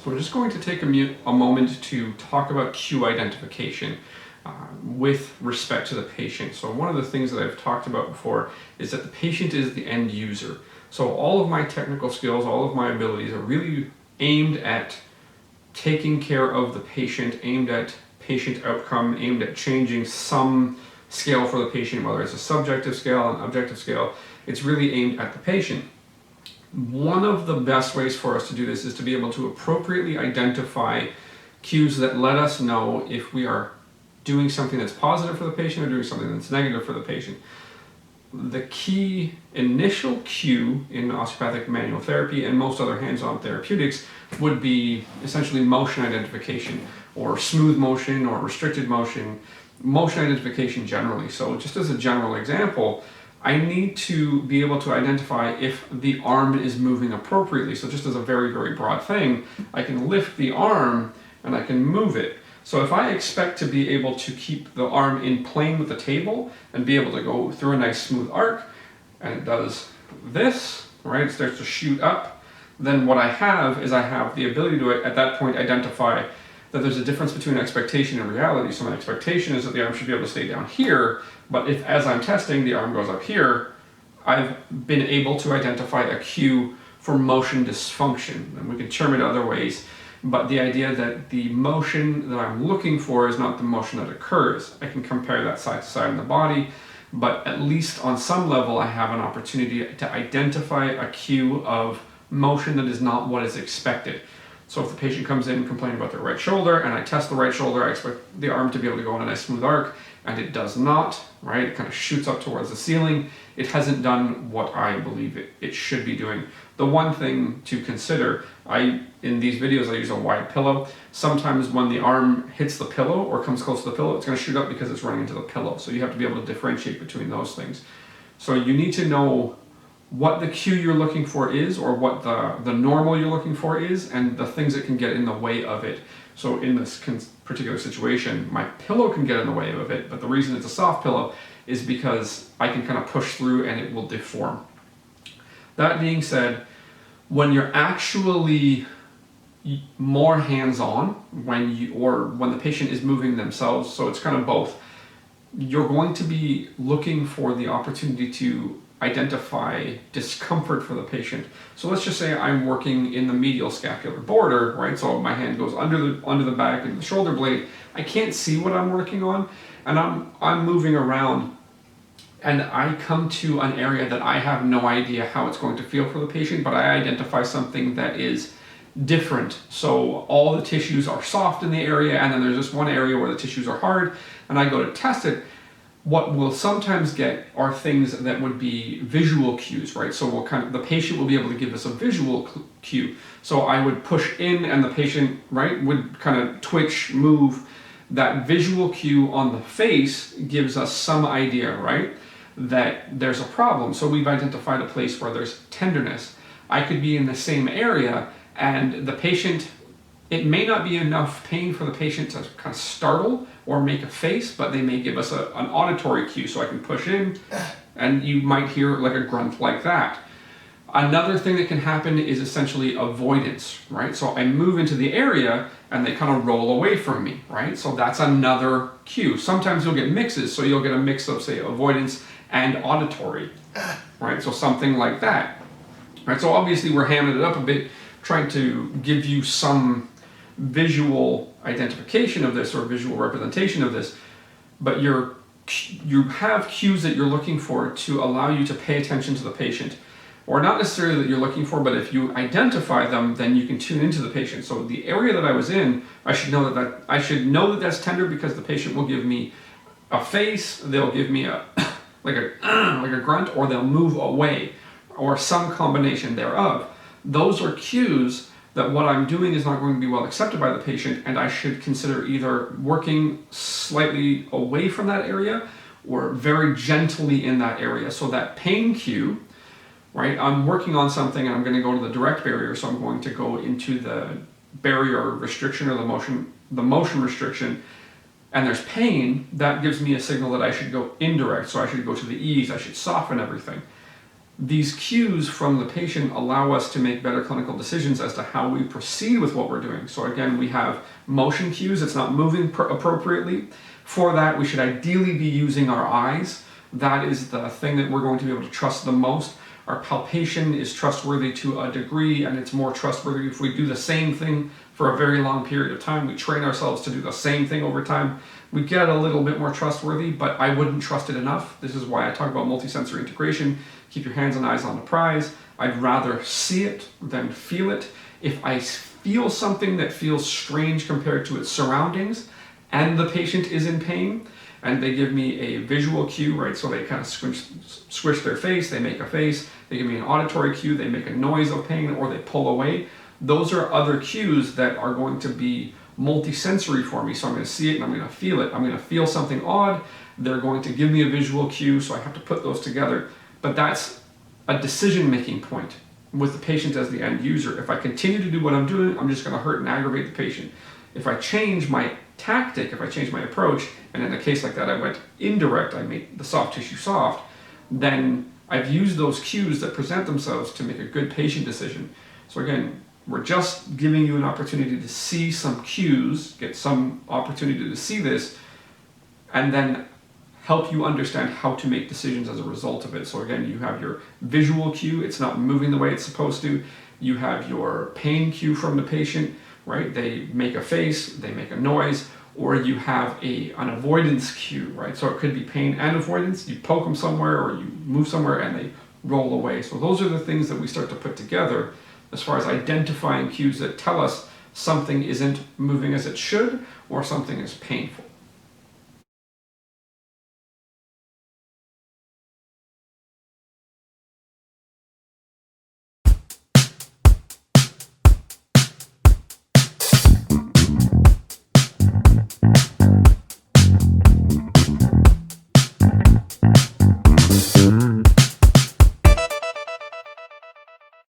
So we're just going to take a moment to talk about cue identification with respect to the patient. So one of the things that I've talked about before is that the patient is the end user. So all of my technical skills, all of my abilities are really aimed at taking care of the patient, aimed at patient outcome, aimed at changing some scale for the patient, whether it's a subjective scale, an objective scale. It's really aimed at the patient. One of the best ways for us to do this is to be able to appropriately identify cues that let us know if we are doing something that's positive for the patient or doing something that's negative for the patient. The key initial cue in osteopathic manual therapy and most other hands-on therapeutics would be essentially motion identification, or smooth motion or restricted motion, motion identification generally. So just as a general example, I need to be able to identify if the arm is moving appropriately. So just as a very, very broad thing, I can lift the arm and I can move it. So if I expect to be able to keep the arm in plane with the table and be able to go through a nice smooth arc, and it does this, right, it starts to shoot up, then what I have is I have the ability to, at that point, identify that there's a difference between expectation and reality. So my expectation is that the arm should be able to stay down here, but if as I'm testing, the arm goes up here, I've been able to identify a cue for motion dysfunction. And we can term it other ways, but the idea that the motion that I'm looking for is not the motion that occurs. I can compare that side to side in the body, but at least on some level, I have an opportunity to identify a cue of motion that is not what is expected. So if the patient comes in complaining about their right shoulder and I test the right shoulder, I expect the arm to be able to go on a nice smooth arc, and it does not, right? It kind of shoots up towards the ceiling. It hasn't done what I believe it should be doing. The one thing to consider, in these videos I use a wide pillow. Sometimes when the arm hits the pillow or comes close to the pillow, it's going to shoot up because it's running into the pillow. So you have to be able to differentiate between those things. So you need to know what the cue you're looking for is, or what the normal you're looking for is, and the things that can get in the way of it. So in this particular situation, my pillow can get in the way of it, but the reason it's a soft pillow is because I can kind of push through and it will deform. That being said, when you're actually more hands-on, when the patient is moving themselves, so it's kind of both, you're going to be looking for the opportunity to identify discomfort for the patient. So let's just say I'm working in the medial scapular border, right? So my hand goes under the back and the shoulder blade. I can't see what I'm working on, and I'm moving around, and I come to an area that I have no idea how it's going to feel for the patient, but I identify something that is different. So all the tissues are soft in the area, and then there's this one area where the tissues are hard, and I go to test it. What we'll sometimes get are things that would be visual cues, right? So the patient will be able to give us a visual cue. So I would push in and the patient, right, would kind of twitch, move. That visual cue on the face gives us some idea, right, that there's a problem. So we've identified a place where there's tenderness. I could be in the same area and the patient, it may not be enough pain for the patient to kind of startle or make a face, but they may give us an auditory cue. So I can push in and you might hear like a grunt like that. Another thing that can happen is essentially avoidance, right? So I move into the area and they kind of roll away from me, right? So that's another cue. Sometimes you'll get mixes, so you'll get a mix of, say, avoidance and auditory, right? So something like that, right? So obviously we're hamming it up a bit, trying to give you some visual identification of this or visual representation of this, but you have cues that you're looking for to allow you to pay attention to the patient, or not necessarily that you're looking for, but if you identify them, then you can tune into the patient. So the area that I was in, I should know that that's tender because the patient will give me a face, they'll give me a like a grunt, or they'll move away, or some combination thereof. Those are cues that what I'm doing is not going to be well accepted by the patient, and I should consider either working slightly away from that area or very gently in that area. So that pain cue, right? I'm working on something and I'm going to go to the direct barrier, so I'm going to go into the barrier restriction or the motion restriction, and there's pain. That gives me a signal that I should go indirect, so I should go to the ease, I should soften everything. These cues from the patient allow us to make better clinical decisions as to how we proceed with what we're doing. So again, we have motion cues, it's not moving appropriately. For that, we should ideally be using our eyes. That is the thing that we're going to be able to trust the most. Our palpation is trustworthy to a degree, and it's more trustworthy if we do the same thing for a very long period of time. We train ourselves to do the same thing over time. We get a little bit more trustworthy, but I wouldn't trust it enough. This is why I talk about multisensory integration. Keep your hands and eyes on the prize. I'd rather see it than feel it. If I feel something that feels strange compared to its surroundings, and the patient is in pain, and they give me a visual cue, right? So they kind of squish their face, they make a face, they give me an auditory cue, they make a noise of pain, or they pull away. Those are other cues that are going to be multisensory for me. So I'm going to see it and I'm going to feel it. I'm going to feel something odd. They're going to give me a visual cue, so I have to put those together. But that's a decision-making point with the patient as the end user. If I continue to do what I'm doing, I'm just going to hurt and aggravate the patient. If I change my tactic, if I change my approach, and in a case like that I went indirect, I made the soft tissue soft, then I've used those cues that present themselves to make a good patient decision. So again, we're just giving you an opportunity to see some cues, get some opportunity to see this, and then help you understand how to make decisions as a result of it. So again, you have your visual cue, it's not moving the way it's supposed to. You have your pain cue from the patient, right? They make a face, they make a noise, or you have an avoidance cue, right? So it could be pain and avoidance. You poke them somewhere or you move somewhere and they roll away. So those are the things that we start to put together as far as identifying cues that tell us something isn't moving as it should or something is painful.